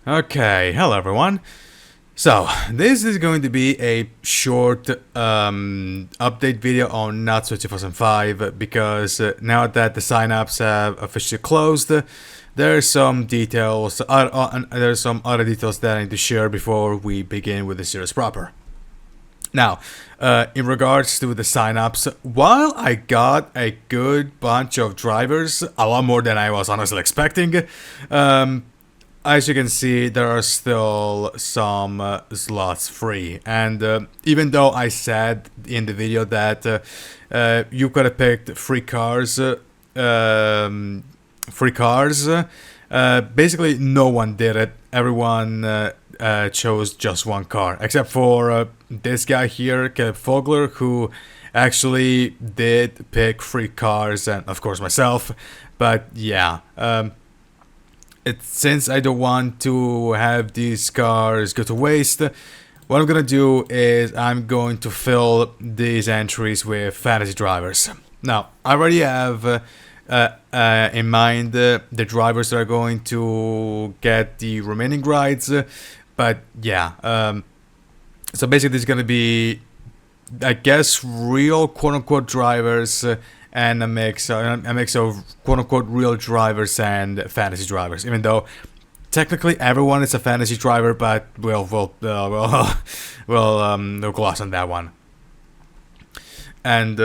Okay, hello everyone. So, this is going to be a short update video on Not-So-2005 because now that the signups have officially closed, there's some details, there's some other details that I need to share before we begin with the series proper. Now, in regards to the signups, while I got a good bunch of drivers, a lot more than I was honestly expecting, as you can see, there are still some slots free, and even though I said in the video that you could have picked free cars, basically no one did it. Everyone chose just one car, except for this guy here, Caleb Fogler, who actually did pick free cars, and of course myself. But yeah. Since I don't want to have these cars go to waste, what I'm gonna do is I'm going to fill these entries with fantasy drivers. Now, I already have in mind the drivers that are going to get the remaining rides, but yeah, so basically there's gonna be, I guess, real quote-unquote drivers and a mix of quote-unquote real drivers and fantasy drivers, even though technically everyone is a fantasy driver, but we'll gloss on that one. And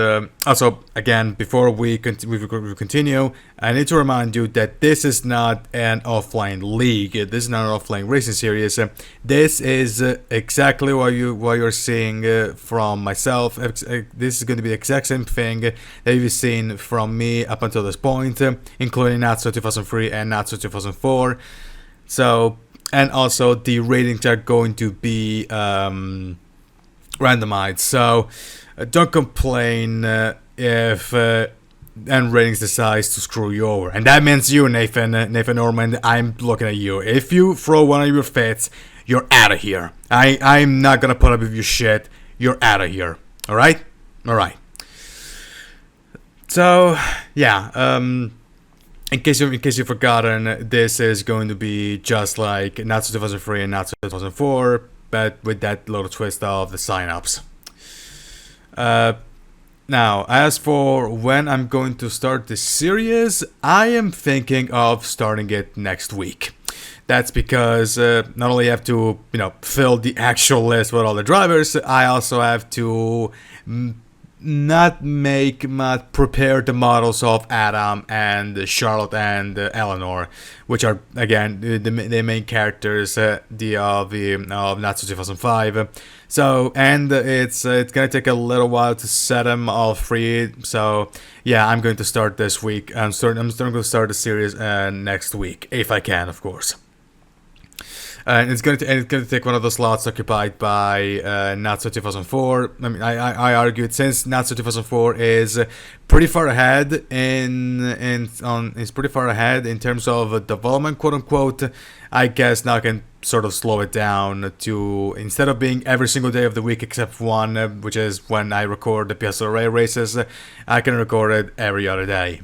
also, again, before we continue, I need to remind you that this is not an offline league. This is not an offline racing series. This is exactly what you're seeing from myself. This is going to be the exact same thing that you've seen from me up until this point, including Not-So-2003 and Not-So-2004. So, and also the ratings are going to be randomized. So, don't complain if and ratings decides to screw you over, and that means you, Nathan Norman. I'm looking at you. If you throw one of your fits, you're out of here. I'm not gonna put up with your shit. You're out of here. All right. So yeah. In case you've forgotten, this is going to be just like Not-So-2003 and Not-So-2004, but with that little twist of the signups. Now, as for when I'm going to start this series, I am thinking of starting it next week. That's because not only have to, fill the actual list with all the drivers, I also have to prepare the models of Adam and Charlotte and Eleanor, which are again the main characters of Not-So-2005. So, and it's gonna take a little while to set them all free. So yeah, I'm going to start this week. I'm going to start the series next week, if I can, of course. And it's going to take one of the slots occupied by Not-So-2004. I mean, I argued since Not-So-2004 is pretty far ahead in terms of development, quote unquote. I guess now I can sort of slow it down to, instead of being every single day of the week except one, which is when I record the PSLRA races, I can record it every other day.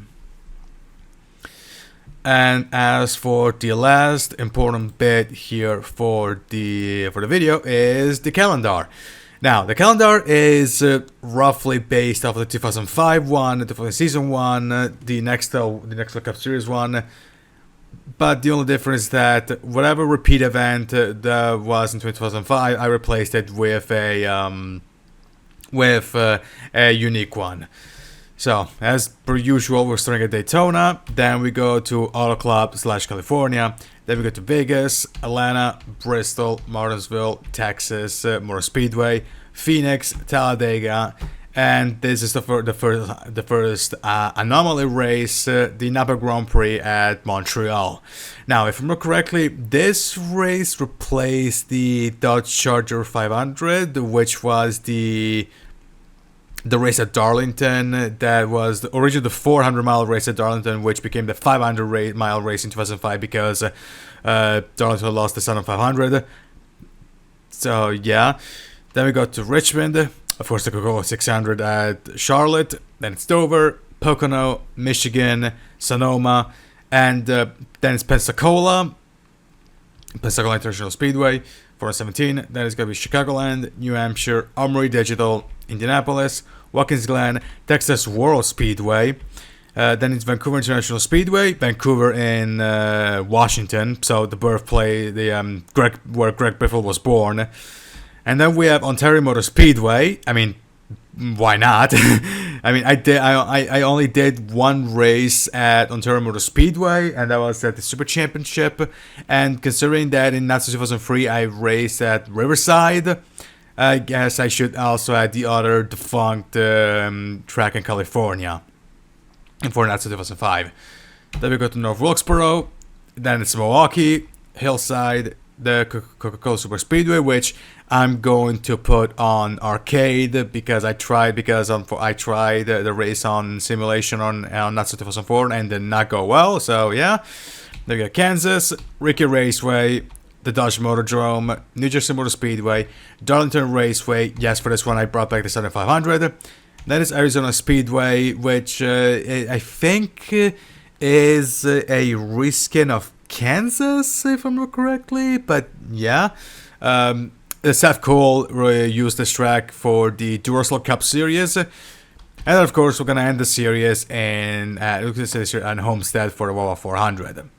And as for the last important bit here for the video is the calendar. Now, the calendar is roughly based off of the 2005 one, the season one, the next World Cup Series one. But the only difference is that whatever repeat event that was in 2005, I replaced it with a unique one. So, as per usual, we're starting at Daytona, then we go to Auto Club / California, then we go to Vegas, Atlanta, Bristol, Martinsville, Texas, Motor Speedway, Phoenix, Talladega, and this is the first anomaly race, the Napa Grand Prix at Montreal. Now, if I remember correctly, this race replaced the Dodge Charger 500, which was the race at Darlington. That was originally the 400-mile race at Darlington, which became the 500-mile race in 2005 because Darlington lost the Southern 500. So yeah, then we go to Richmond, of course the Coca-Cola 600 at Charlotte, then it's Dover, Pocono, Michigan, Sonoma, and then it's Pensacola, Pensacola International Speedway, 417. Then it's going to be Chicagoland, New Hampshire, Armory Digital, Indianapolis, Watkins Glen, Texas World Speedway. Then it's Vancouver International Speedway, Vancouver in Washington, so the birthplace, where Greg Biffle was born. And then we have Ontario Motor Speedway. I mean, why not? I mean, I only did one race at Ontario Motor Speedway, and that was at the Super Championship. And considering that in Not-So-2003 I raced at Riverside, I guess I should also add the other defunct track in California for Not-So-2005. Then we go to North Wilkesboro, then it's Milwaukee, Hillside, the Coca-Cola Super Speedway, which I'm going to put on arcade because I tried the race on simulation on Not-So-2004 and did not go well. So yeah, then we got Kansas, Ricky Raceway, the Dodge Motordrome, New Jersey Motor Speedway, Darlington Raceway. Yes, for this one I brought back the 7500. Then it's Arizona Speedway, which I think is a reskin of Kansas, if I remember correctly. But yeah, Seth Cole used this track for the Duracell Cup Series. And then, of course, we're going to end the series in Homestead for the Wawa 400.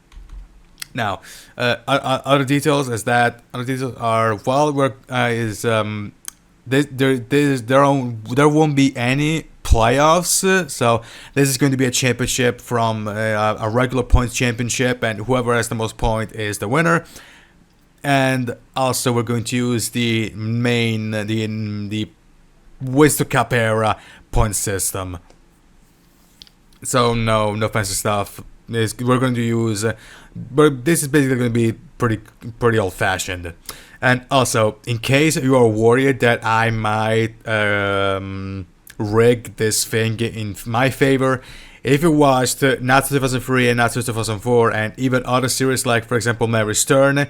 Now, other details are, well, there won't be any playoffs, so this is going to be a championship from a regular points championship, and whoever has the most points is the winner. And also we're going to use the Winston Cup era point system. So no fancy stuff. We're going to use, but this is basically going to be pretty old fashioned. And also, in case you are worried that I might rig this thing in my favor, if you watched Not-So-2003 and Not-So-2004 and even other series like, for example, Mary Stern,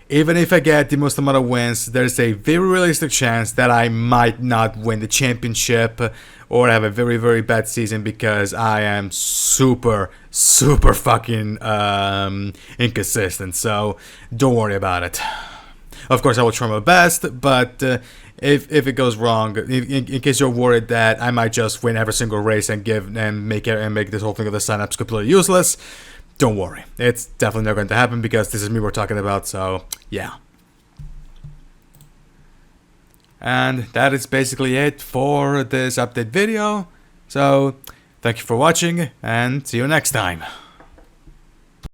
even if I get the most amount of wins, there's a very realistic chance that I might not win the championship or have a very, very bad season because I am super fucking inconsistent. So don't worry about it. Of course, I will try my best, but if it goes wrong, in case you're worried that I might just win every single race and make this whole thing of the signups completely useless, don't worry. It's definitely not going to happen because this is me we're talking about, so yeah. And that is basically it for this update video. So, thank you for watching, and see you next time.